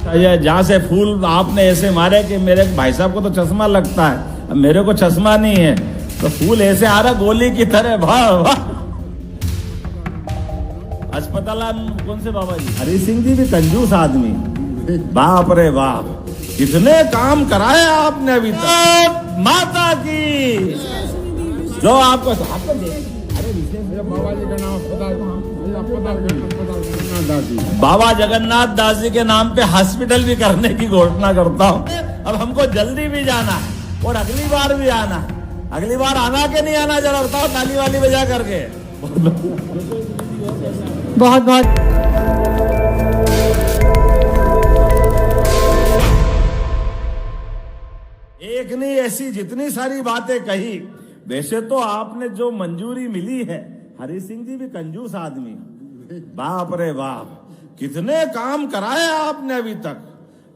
ये जहाँ से फूल आपने ऐसे मारे कि मेरे भाई साहब को तो चश्मा लगता है, अब मेरे को चश्मा नहीं है, तो फूल ऐसे आ रहा गोली की तरह। वाह वाह। अस्पताल कौन से बाबा जी? हरि सिंह जी भी कंजूस आदमी, बाप रे बाप, कितने काम कराए आपने अभी तक। माता की जो आपको बाबा जी का नाम बाबा जगन्नाथ दास जी के नाम पे हॉस्पिटल भी करने की घोषणा करता हूँ। अब हमको जल्दी भी जाना है और अगली बार भी आना है। अगली बार आना के नहीं आना जरा बताओ, ताली वाली बजा करके। बहुत बहुत एक नहीं, ऐसी जितनी सारी बातें कही। वैसे तो आपने जो मंजूरी मिली है, हरि सिंह जी भी कंजूस आदमी, बाप रे बाप, कितने काम कराए आपने अभी तक।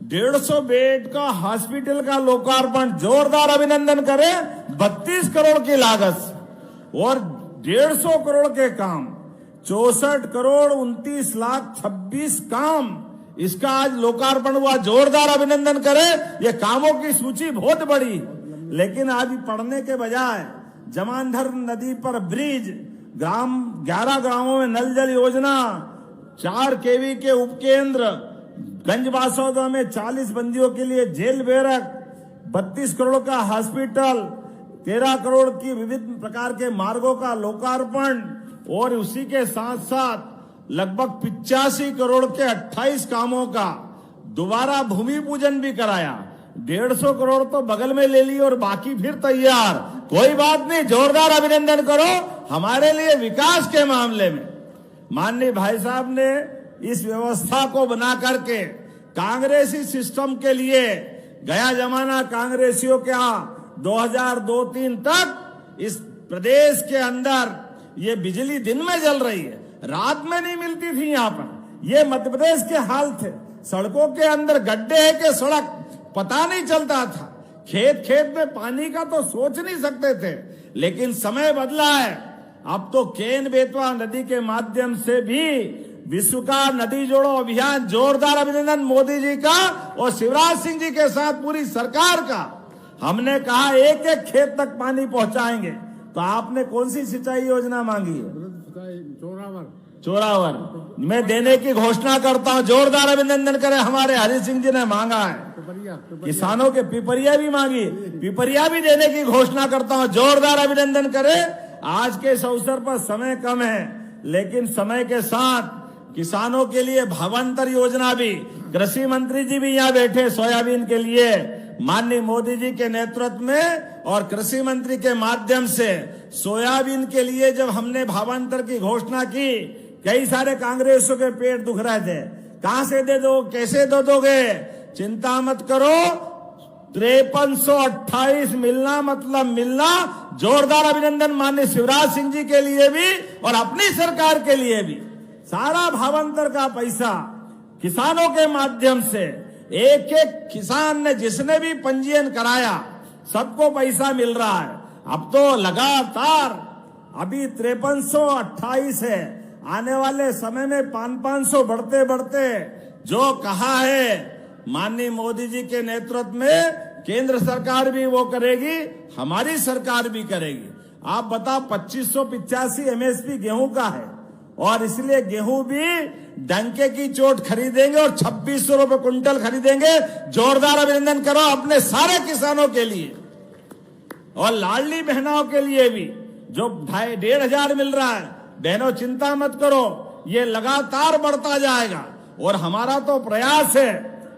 150 बेड का हॉस्पिटल का लोकार्पण, जोरदार अभिनंदन करें। 32 करोड़ की लागत और 150 करोड़ के काम, 64 करोड़ 29 लाख 26 काम, इसका आज लोकार्पण हुआ। जोरदार अभिनंदन करें। ये कामों की सूची बहुत बड़ी, लेकिन आज पढ़ने के बजाय जमांधर नदी पर ब्रिज, 11 गांवों में नल जल योजना, 4 केवी के उपकेंद्र, गंजबासौदा में 40 बंदियों के लिए जेल बैरक, 32 करोड़ का हॉस्पिटल, 13 करोड़ की विविध प्रकार के मार्गों का लोकार्पण और उसी के साथ साथ लगभग 85 करोड़ के 28 कामों का दोबारा भूमि पूजन भी कराया। 150 करोड़ तो बगल में ले ली और बाकी फिर तैयार। कोई बात नहीं, जोरदार अभिनंदन करो हमारे लिए विकास के मामले में। माननीय भाई साहब ने इस व्यवस्था को बना करके कांग्रेसी सिस्टम के लिए, गया जमाना कांग्रेसियों का 2002-03 तक इस प्रदेश के अंदर ये बिजली दिन में जल रही है, रात में नहीं मिलती थी। यहाँ पर ये मध्य प्रदेश के हाल थे। सड़कों के अंदर गड्ढे है कि सड़क पता नहीं चलता था। खेत खेत में पानी का तो सोच नहीं सकते थे। लेकिन समय बदला है। अब तो केन बेतवा नदी के माध्यम से भी विश्व का नदी जोड़ो अभियान। जोरदार अभिनंदन मोदी जी का और शिवराज सिंह जी के साथ पूरी सरकार का। हमने कहा एक एक खेत तक पानी पहुंचाएंगे, तो आपने कौन सी सिंचाई योजना मांगी है? चोरावर में देने की घोषणा करता हूं। जोरदार अभिनंदन करें, हमारे हरि सिंह जी ने मांगा है। किसानों के पिपरिया भी मांगी, पिपरिया भी देने की घोषणा करता हूं। जोरदार अभिनंदन करें। आज के इस अवसर पर समय कम है, लेकिन समय के साथ किसानों के लिए भावांतर योजना भी, कृषि मंत्री जी भी यहाँ बैठे, सोयाबीन के लिए माननीय मोदी जी के नेतृत्व में और कृषि मंत्री के माध्यम से सोयाबीन के लिए जब हमने भावांतर की घोषणा की, कई सारे कांग्रेसियों के पेट दुख रहे थे। कहां से दे दो, कैसे दे दोगे? चिंता मत करो, 5328 मिलना मतलब मिलना। जोरदार अभिनंदन माननीय शिवराज सिंह जी के लिए भी और अपनी सरकार के लिए भी। सारा भावांतर का पैसा किसानों के माध्यम से, एक एक किसान ने जिसने भी पंजीयन कराया सबको पैसा मिल रहा है। अब तो लगातार अभी 5328 है, आने वाले समय में 500 बढ़ते बढ़ते जो कहा है माननीय मोदी जी के नेतृत्व में केंद्र सरकार भी वो करेगी, हमारी सरकार भी करेगी। आप बताओ 2585 एमएसपी गेहूं का है और इसलिए गेहूं भी डंके की चोट खरीदेंगे और 2600 रुपए कुंटल खरीदेंगे। जोरदार अभिनंदन करो अपने सारे किसानों के लिए और लाडली बहनों के लिए भी जो 1500 मिल रहा है। बहनों चिंता मत करो, ये लगातार बढ़ता जाएगा और हमारा तो प्रयास है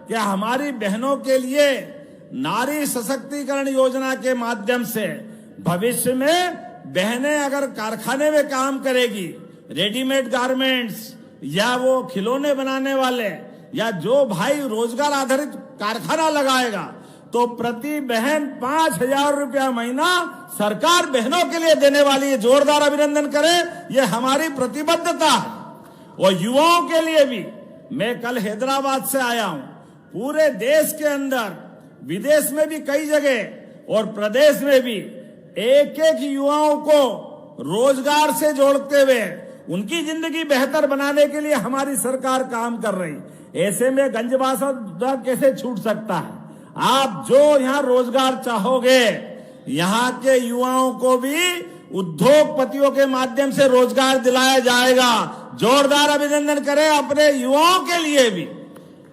कि हमारी बहनों के लिए नारी सशक्तिकरण योजना के माध्यम से भविष्य में बहनें अगर कारखाने में काम करेगी, रेडीमेड गारमेंट्स या वो खिलौने बनाने वाले या जो भाई रोजगार आधारित कारखाना लगाएगा, तो प्रति बहन 5000 रुपया महीना सरकार बहनों के लिए देने वाली है। जोरदार अभिनंदन करें, ये हमारी प्रतिबद्धता है। और युवाओं के लिए भी, मैं कल हैदराबाद से आया हूं, पूरे देश के अंदर, विदेश में भी कई जगह और प्रदेश में भी एक एक युवाओं को रोजगार से जोड़ते हुए उनकी जिंदगी बेहतर बनाने के लिए हमारी सरकार काम कर रही। ऐसे में गंजबासौदा कैसे छूट सकता है? आप जो यहाँ रोजगार चाहोगे, यहाँ के युवाओं को भी उद्योगपतियों के माध्यम से रोजगार दिलाया जाएगा। जोरदार अभिनंदन करें अपने युवाओं के लिए भी।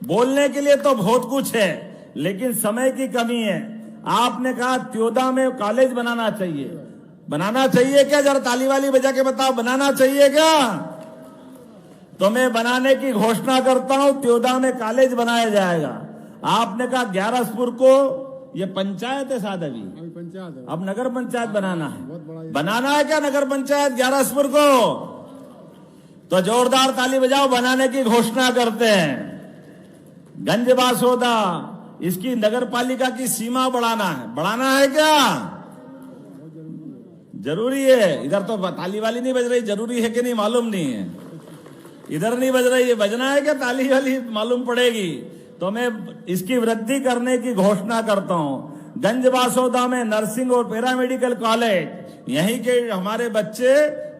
बोलने के लिए तो बहुत कुछ है, लेकिन समय की कमी है। आपने कहा त्योदा में कॉलेज बनाना चाहिए। बनाना चाहिए क्या? जरा ताली वाली बजा के बताओ, बनाना चाहिए क्या? तो मैं बनाने की घोषणा करता हूं, त्योदा में कॉलेज बनाया जाएगा। आपने कहा ग्यारसपुर को, ये पंचायत है साथ अभी, पंचायत है, अब नगर पंचायत बनाना है। बहुत बड़ा बनाना है क्या नगर पंचायत ग्यारसपुर को? तो जोरदार ताली बजाओ, बनाने की घोषणा करते हैं। गंजबासौदा, इसकी नगर पालिका की सीमा बढ़ाना है। बढ़ाना है क्या? जरूरी है। इधर तो ताली वाली नहीं बज रही, जरूरी है कि नहीं मालूम नहीं है। इधर नहीं बज रही है, बजना है क्या? ताली वाली मालूम पड़ेगी। तो मैं इसकी वृद्धि करने की घोषणा करता हूं। गंजबासौदा में नर्सिंग और पैरामेडिकल कॉलेज, यहीं के हमारे बच्चे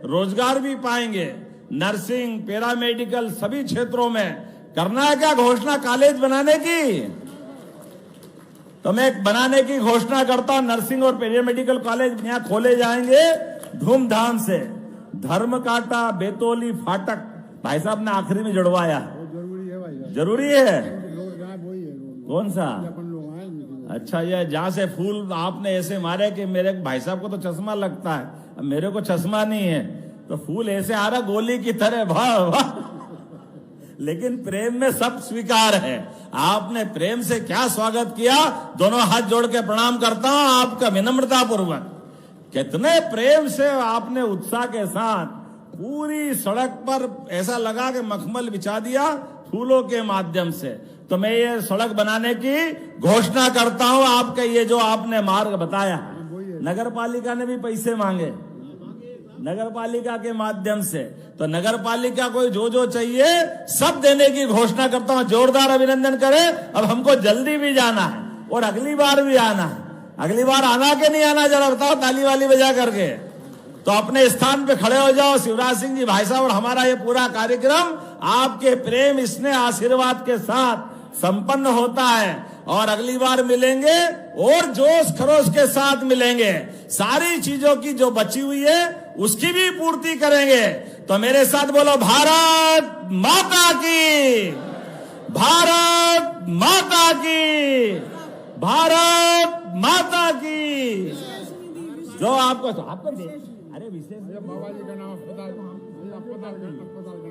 रोजगार भी पाएंगे। नर्सिंग, पैरामेडिकल सभी क्षेत्रों में करना है क्या घोषणा कॉलेज बनाने की? तो मैं बनाने की घोषणा करता हूं। नर्सिंग और पैरामेडिकल कॉलेज यहाँ खोले जाएंगे धूमधाम से। धर्मकांटा, बेतौली, फाटक भाई साहब ने आखिरी में जुड़वाया। जरूरी है भाई, जरूरी है। रोड जहाँ वही है रोड। कौन सा? अपन लोग आए। अच्छा, ये जहां से फूल आपने ऐसे मारे कि मेरे भाई साहब को तो चश्मा लगता है, अब मेरे को चश्मा नहीं है, तो फूल ऐसे आ रहा गोली की तरह, वाह वाह। लेकिन प्रेम में सब स्वीकार है। आपने प्रेम से क्या स्वागत किया, दोनों हाथ जोड़ के प्रणाम करता हूं आपका विनम्रता पूर्वक। कितने प्रेम से आपने उत्साह के साथ पूरी सड़क पर ऐसा लगा कि मखमल बिछा दिया फूलों के माध्यम से। तो मैं ये सड़क बनाने की घोषणा करता हूं। आपका ये जो आपने मार्ग बताया, नगर पालिका ने भी पैसे मांगे नगर पालिका के माध्यम से, तो नगर पालिका को जो चाहिए सब देने की घोषणा करता हूं। जोरदार अभिनंदन करें। अब हमको जल्दी भी जाना है और अगली बार भी आना है। अगली बार आना के नहीं आना, जरा बताओ ताली वाली बजा करके। तो अपने स्थान पे खड़े हो जाओ शिवराज सिंह जी भाई साहब। और हमारा ये पूरा कार्यक्रम आपके प्रेम, स्नेह, आशीर्वाद के साथ संपन्न होता है। और अगली बार मिलेंगे और जोश खरोश के साथ मिलेंगे। सारी चीजों की जो बची हुई है उसकी भी पूर्ति करेंगे। तो मेरे साथ बोलो, भारत माता की, भारत माता की, भारत माता की। जो आपको अरे विशेष बाबा जी का नाम अस्पताल का नाम बाबा जी का नाम, अस्पताल का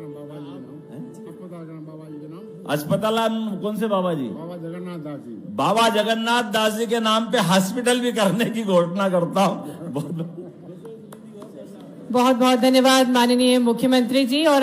नाम बाबा जी का नाम। अस्पताल कौन से बाबा जी? बाबा जगन्नाथ दास जी। बाबा जगन्नाथ दास जी के नाम पे हॉस्पिटल भी करने की घोषणा करता हूँ। बहुत बहुत धन्यवाद माननीय मुख्यमंत्री जी। और